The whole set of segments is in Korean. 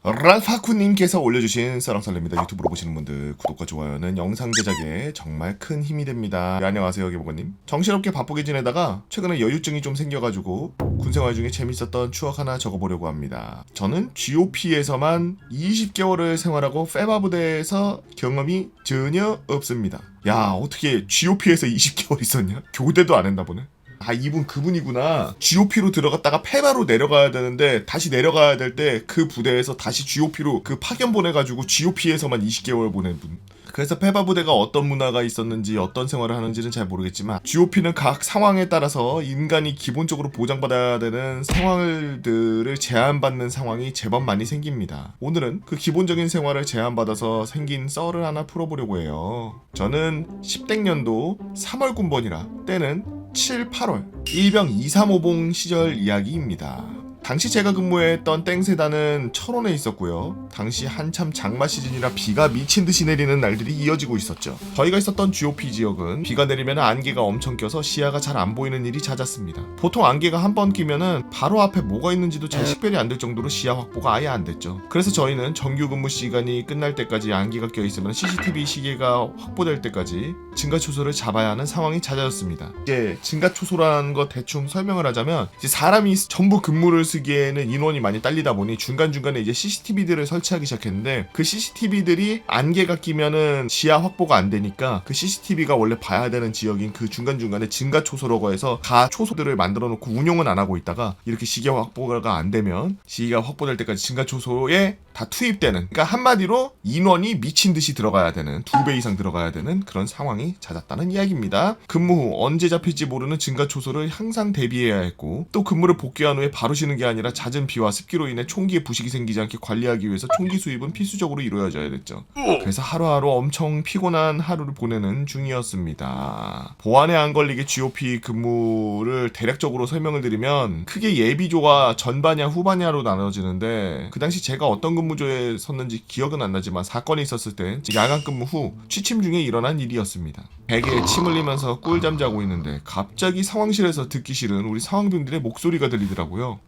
랄파쿠님께서 올려주신 썰렁설레입니다. 유튜브로 보시는 분들 구독과 좋아요는 영상 제작에 정말 큰 힘이 됩니다. 네, 안녕하세요 개보건님. 정신없게 바쁘게 지내다가 최근에 여유증이 좀 생겨가지고 군생활 중에 재밌었던 추억 하나 적어보려고 합니다. 저는 GOP에서만 20개월을 생활하고 페바 부대에서 경험이 전혀 없습니다. 야, 어떻게 GOP에서 20개월 있었냐? 교대도 안 했나 보네. 아, 이분 그분이구나. GOP로 들어갔다가 페바로 내려가야 되는데 다시 내려가야 될 때 그 부대에서 다시 GOP로 그 파견 보내가지고 GOP에서만 20개월 보낸 분. 그래서 페바 부대가 어떤 문화가 있었는지 어떤 생활을 하는지는 잘 모르겠지만 GOP는 각 상황에 따라서 인간이 기본적으로 보장받아야 되는 생활들을 제한받는 상황이 제법 많이 생깁니다. 오늘은 그 기본적인 생활을 제한받아서 생긴 썰을 하나 풀어보려고 해요. 저는 10땡년도 3월 군번이라 때는 7, 8월 일병 235봉 시절 이야기입니다. 당시 제가 근무했던 땡세단은 철원에 있었고요. 당시 한참 장마 시즌이라 비가 미친듯이 내리는 날들이 이어지고 있었죠. 저희가 있었던 GOP 지역은 비가 내리면 안개가 엄청 껴서 시야가 잘 안 보이는 일이 잦았습니다. 보통 안개가 한 번 끼면은 바로 앞에 뭐가 있는지도 잘 식별이 안 될 정도로 시야 확보가 아예 안 됐죠. 그래서 저희는 정규 근무 시간이 끝날 때까지 안개가 껴있으면 CCTV 시계가 확보될 때까지 증가초소를 잡아야 하는 상황이 잦아졌습니다. 이제 증가초소라는 거 대충 설명을 하자면 이제 사람이 전부 근무를 쓰기에는 인원이 많이 딸리다 보니 중간중간에 이제 CCTV들을 설치하기 시작했는데 그 CCTV들이 안개가 끼면은 시야 확보가 안 되니까 그 CCTV가 원래 봐야 되는 지역인 그 중간중간에 증가초소라고 해서 가초소들을 만들어 놓고 운용은 안 하고 있다가 이렇게 시계 확보가 안 되면 시계가 확보될 때까지 증가초소에 다 투입되는, 그러니까 한마디로 인원이 미친 듯이 들어가야 되는, 2배 이상 들어가야 되는 그런 상황이 잦았다는 이야기입니다. 근무 후 언제 잡힐지 모르는 증가초소를 항상 대비해야 했고, 또 근무를 복귀한 후에 바로 쉬는 게 아니라 잦은 비와 습기로 인해 총기에 부식이 생기지 않게 관리하기 위해서 총기 수입은 필수적으로 이루어져야 됐죠. 그래서 하루하루 엄청 피곤한 하루를 보내는 중이었습니다. 보안에 안 걸리게 GOP 근무를 대략적으로 설명을 드리면 크게 예비조가 전반야 후반야로 나눠지는데, 그 당시 제가 어떤 근무조에 섰는지 기억은 안 나지만 사건이 있었을 때 야간 근무 후 취침 중에 일어난 일이었습니다. 베개에 침 흘리면서 꿀잠 자고 있는데 갑자기 상황실에서 듣기 싫은 우리 상황병들의 목소리가 들리더라고요.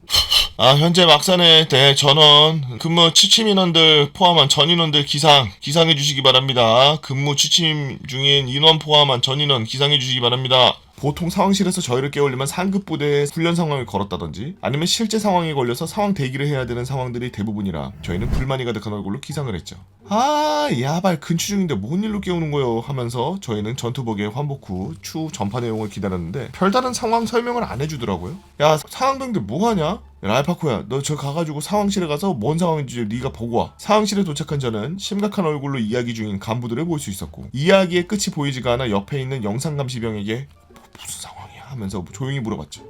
현재 막산에 대전원 근무 취침 인원들 포함한 전 인원들 기상해 주시기 바랍니다. 근무 취침 중인 인원 포함한 전 인원 기상해 주시기 바랍니다. 보통 상황실에서 저희를 깨우려면 상급 부대에 훈련 상황을 걸었다든지 아니면 실제 상황에 걸려서 상황 대기를 해야 되는 상황들이 대부분이라 저희는 불만이 가득한 얼굴로 기상을 했죠. 야발 근추 중인데 뭔 일로 깨우는 거요 하면서 저희는 전투복에 환복 후 추후 전파 내용을 기다렸는데 별다른 상황 설명을 안 해주더라고요. 야, 상황병들 뭐하냐? 랄파코야, 너 저 가가지고 상황실에 가서 뭔 상황인지 네가 보고 와. 상황실에 도착한 저는 심각한 얼굴로 이야기 중인 간부들을 볼 수 있었고, 이야기의 끝이 보이지가 않아 옆에 있는 영상감시병에게 무슨 상황이야 하면서 조용히 물어봤죠.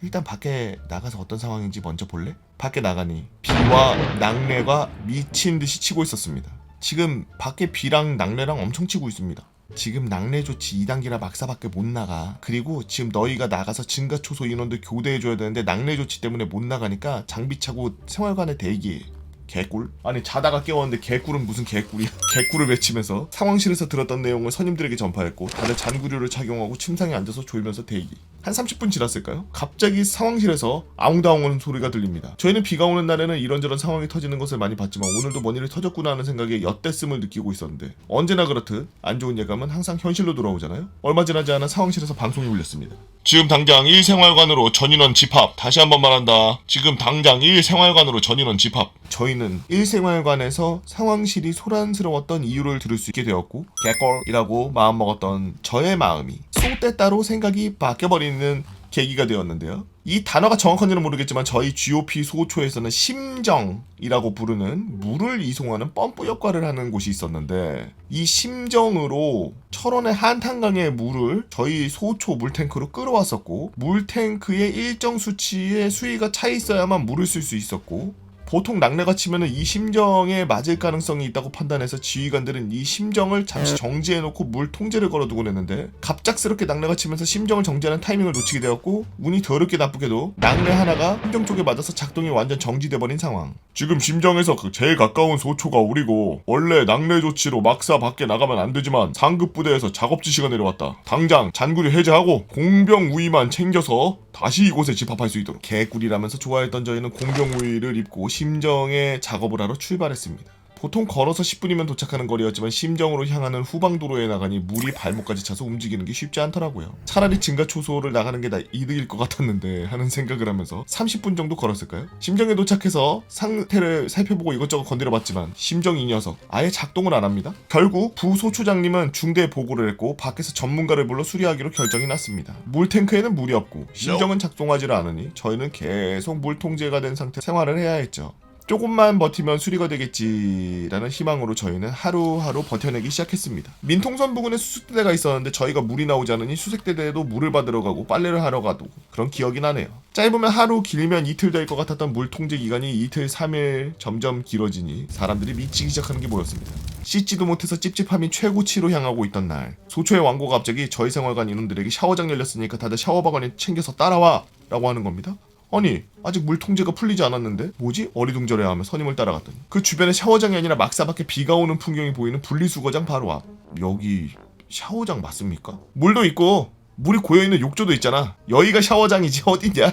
일단 밖에 나가서 어떤 상황인지 먼저 볼래? 밖에 나가니 비와 낙뢰가 미친 듯이 치고 있었습니다. 지금 밖에 비랑 낙뢰랑 엄청 치고 있습니다. 지금 낙뢰 조치 2단계라 막사밖에 못 나가. 그리고 지금 너희가 나가서 증가초소 인원들 교대해줘야 되는데 낙뢰 조치 때문에 못 나가니까 장비 차고 생활관에 대기해. 개꿀? 아니 자다가 깨웠는데 개꿀은 무슨 개꿀이야. 개꿀을 외치면서 상황실에서 들었던 내용을 선임들에게 전파했고, 다들 잔구류를 착용하고 침상에 앉아서 졸면서 대기. 한 30분 지났을까요? 갑자기 상황실에서 아웅다웅 소리가 들립니다. 저희는 비가 오는 날에는 이런저런 상황이 터지는 것을 많이 봤지만 오늘도 뭔 일이 터졌구나 하는 생각에 엿됐음을 느끼고 있었는데, 언제나 그렇듯 안 좋은 예감은 항상 현실로 돌아오잖아요. 얼마 지나지 않아 상황실에서 방송이 울렸습니다. 지금 당장 1생활관으로 전인원 집합. 다시 한번 말한다. 지금 당장 1생활관으로 전인원 집합. 저희는 1생활관에서 상황실이 소란스러웠던 이유를 들을 수 있게 되었고, 개꿀이라고 마음먹었던 저의 마음이 쏙 따로 생각이 바뀌어버리는 계기가 되었는데요. 이 단어가 정확한지는 모르겠지만 저희 GOP 소초에서는 심정이라고 부르는 물을 이송하는 펌프 역할을 하는 곳이 있었는데, 이 심정으로 철원의 한탄강의 물을 저희 소초 물탱크로 끌어왔었고, 물탱크에 일정 수치의 수위가 차 있어야만 물을 쓸 수 있었고, 보통 낙뢰가 치면은 이 심정에 맞을 가능성이 있다고 판단해서 지휘관들은 이 심정을 잠시 정지해놓고 물 통제를 걸어두곤 했는데, 갑작스럽게 낙뢰가 치면서 심정을 정지하는 타이밍을 놓치게 되었고, 운이 더럽게 나쁘게도 낙뢰 하나가 심정 쪽에 맞아서 작동이 완전 정지돼버린 상황. 지금 심정에서 제일 가까운 소초가 우리고, 원래 낙뢰 조치로 막사 밖에 나가면 안 되지만 상급 부대에서 작업 지시가 내려왔다. 당장 잔구류 해제하고 공병 우위만 챙겨서 다시 이곳에 집합할 수 있도록. 개꿀이라면서 좋아했던 저희는 공병 우위를 입고 심정의 작업을 하러 출발했습니다. 보통 걸어서 10분이면 도착하는 거리였지만 심정으로 향하는 후방도로에 나가니 물이 발목까지 차서 움직이는 게 쉽지 않더라고요. 차라리 증가초소를 나가는 게 나 이득일 것 같았는데 하는 생각을 하면서 30분 정도 걸었을까요? 심정에 도착해서 상태를 살펴보고 이것저것 건드려봤지만 심정 이 녀석 아예 작동을 안 합니다. 결국 부소초장님은 중대에 보고를 했고 밖에서 전문가를 불러 수리하기로 결정이 났습니다. 물탱크에는 물이 없고 심정은 작동하지 않으니 저희는 계속 물통제가 된 상태 생활을 해야 했죠. 조금만 버티면 수리가 되겠지라는 희망으로 저희는 하루하루 버텨내기 시작했습니다. 민통선 부근에 수색대가 있었는데 저희가 물이 나오지 않으니 수색대에도 물을 받으러 가고 빨래를 하러 가고 그런 기억이 나네요. 짧으면 하루, 길면 이틀 될 것 같았던 물 통제 기간이 이틀, 3일 점점 길어지니 사람들이 미치기 시작하는 게 보였습니다. 씻지도 못해서 찝찝함이 최고치로 향하고 있던 날, 소초의 왕고가 갑자기 저희 생활관 인원들에게 샤워장 열렸으니까 다들 샤워바구니 챙겨서 따라와 라고 하는 겁니다. 아니 아직 물 통제가 풀리지 않았는데 뭐지? 어리둥절해하며 선임을 따라갔더니 그 주변에 샤워장이 아니라 막사밖에 비가 오는 풍경이 보이는 분리수거장 바로 앞. 여기 샤워장 맞습니까? 물도 있고 물이 고여있는 욕조도 있잖아. 여기가 샤워장이지 어디냐?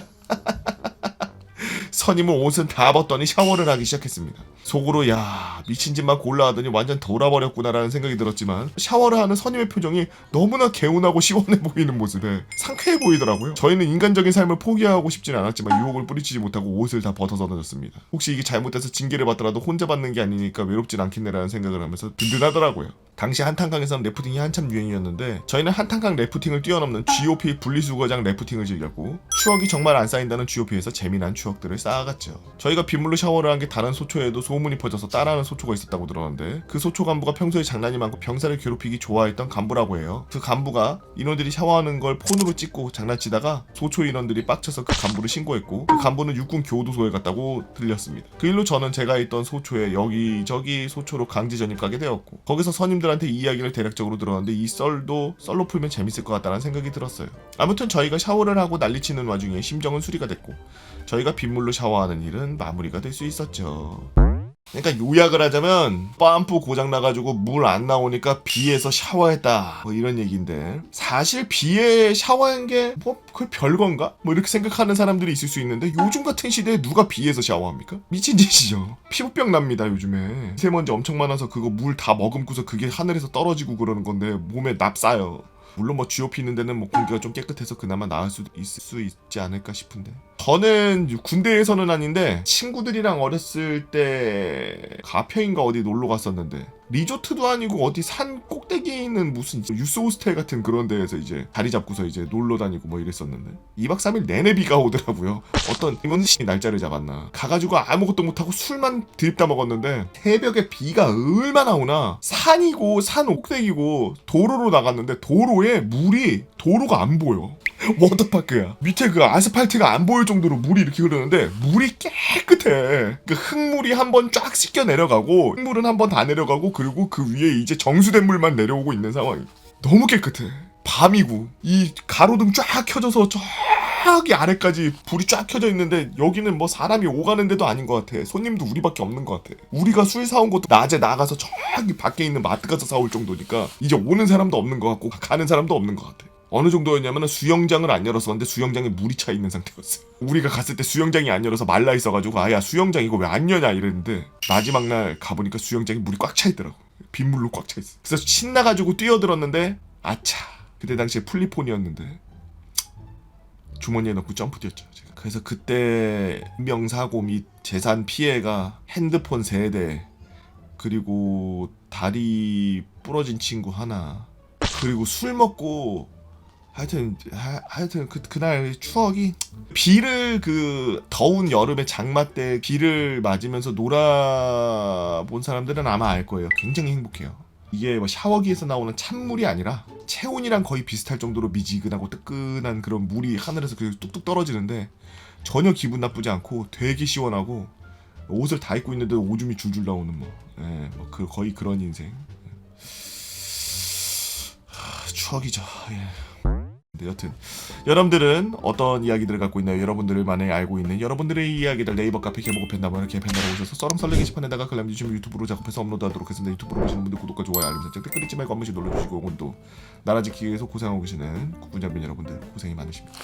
선임은 옷은 다 벗더니 샤워를 하기 시작했습니다. 속으로 야 미친 짓만 골라 하더니 완전 돌아버렸구나라는 생각이 들었지만 샤워를 하는 선임의 표정이 너무나 개운하고 시원해 보이는 모습에 상쾌해 보이더라고요. 저희는 인간적인 삶을 포기하고 싶지는 않았지만 유혹을 뿌리치지 못하고 옷을 다 벗어서 던졌습니다. 혹시 이게 잘못돼서 징계를 받더라도 혼자 받는 게 아니니까 외롭진 않겠네라는 생각을 하면서 든든하더라고요. 당시 한탄강에서는 래프팅이 한참 유행이었는데 저희는 한탄강 래프팅을 뛰어넘는 GOP 분리수거장 래프팅을 즐겼고 추억이 정말 안 쌓인다는 GOP에서 재미난 추억들을 쌓아갔죠. 저희가 빗물로 샤워를 한 게 다른 소초에도 소문이 퍼져서 따라하는 소초가 있었다고 들었는데 그 소초 간부가 평소에 장난이 많고 병사를 괴롭히기 좋아했던 간부라고 해요. 그 간부가 인원들이 샤워하는 걸 폰으로 찍고 장난치다가 소초 인원들이 빡쳐서 그 간부를 신고했고 그 간부는 육군 교도소에 갔다고 들렸습니다. 그 일로 저는 제가 있던 소초에 여기저기 소초로 강제 전입가게 되었고 거기서 선임들한테 이야기를 대략적으로 들었는데 이 썰도 썰로 풀면 재밌을 것 같다는 생각이 들었어요. 아무튼 저희가 샤워를 하고 난리치는 와중에 심정은 수리가 됐고 저희가 빗물로 샤워하는 일은 마무리가 될 수 있었죠. 그러니까 요약을 하자면 펌프 고장나가지고 물 안 나오니까 비에서 샤워했다 뭐 이런 얘기인데 사실 비에 샤워한 게 뭐 그게 별건가? 뭐 이렇게 생각하는 사람들이 있을 수 있는데 요즘 같은 시대에 누가 비에서 샤워합니까? 미친 짓이죠. 피부병 납니다 요즘에. 미세먼지 엄청 많아서 그거 물 다 머금고서 그게 하늘에서 떨어지고 그러는 건데 몸에 납 쌓여. 물론 뭐 GOP 있는 데는 뭐 공기가 좀 깨끗해서 그나마 나을 수 있지 않을까 싶은데 저는 군대에서는 아닌데 친구들이랑 어렸을 때 가평인가 어디 놀러 갔었는데 리조트도 아니고 어디 산 꼭대기에 있는 무슨 유스 호스텔 같은 그런 데에서 이제 자리 잡고서 이제 놀러 다니고 뭐 이랬었는데 2박 3일 내내 비가 오더라고요. 어떤 이문씨 날짜를 잡았나 가가지고 아무것도 못하고 술만 드립다 먹었는데 새벽에 비가 얼마나 오나 산이고 산 꼭대기고 도로로 나갔는데 도로에 물이 도로가 안 보여. 워터파크야. 밑에 그 아스팔트가 안 보일 정도로 물이 이렇게 흐르는데 물이 깨끗해. 그 흙물이 한번 쫙 씻겨 내려가고 흙물은 한번 다 내려가고 그리고 그 위에 이제 정수된 물만 내려오고 있는 상황이 너무 깨끗해. 밤이고 이 가로등 쫙 켜져서 저기 아래까지 불이 쫙 켜져 있는데 여기는 뭐 사람이 오가는 데도 아닌 것 같아. 손님도 우리밖에 없는 것 같아. 우리가 술 사온 것도 낮에 나가서 저기 밖에 있는 마트 가서 사올 정도니까 이제 오는 사람도 없는 것 같고 가는 사람도 없는 것 같아. 어느 정도였냐면 수영장을 안 열었었는데 수영장에 물이 차 있는 상태였어. 우리가 갔을 때 수영장이 안 열어서 말라 있어가지고 아야 수영장 이거 왜 안 여냐 이랬는데 마지막 날 가보니까 수영장에 물이 꽉 차 있더라고. 빗물로 꽉 차 있어. 그래서 신나가지고 뛰어들었는데 아차 그때 당시에 플리폰이었는데 주머니에 넣고 점프 뛰었죠 제가. 그래서 그때 인명사고 및 재산 피해가 핸드폰 3대 그리고 다리 부러진 친구 하나 그리고 술 먹고 하여튼 그날 추억이 비를 그 더운 여름에 장마 때 비를 맞으면서 놀아본 사람들은 아마 알 거예요. 굉장히 행복해요. 이게 뭐 샤워기에서 나오는 찬물이 아니라 체온이랑 거의 비슷할 정도로 미지근하고 뜨끈한 그런 물이 하늘에서 그 뚝뚝 떨어지는데 전혀 기분 나쁘지 않고 되게 시원하고 옷을 다 입고 있는데 오줌이 줄줄 나오는 뭐 거의 그런 인생. 추억이죠. 예. 네, 여튼 여러분들은 어떤 이야기들을 갖고 있나요? 여러분들만이 알고 있는 여러분들의 이야기들 네이버 카페 개보고 팬다면 개팬다라고 오셔서 썰렁썰렁 게시판에다가 글 남겨주시면 유튜브로 작업해서 업로드하도록 하겠습니다. 유튜브로 보시는 분들 구독과 좋아요 알림 설정 댓글 잊지 말고 한 번씩 눌러주시고 오늘도 나라 지키기 위해서 고생하고 계시는 국군장병 여러분들 고생이 많으십니다.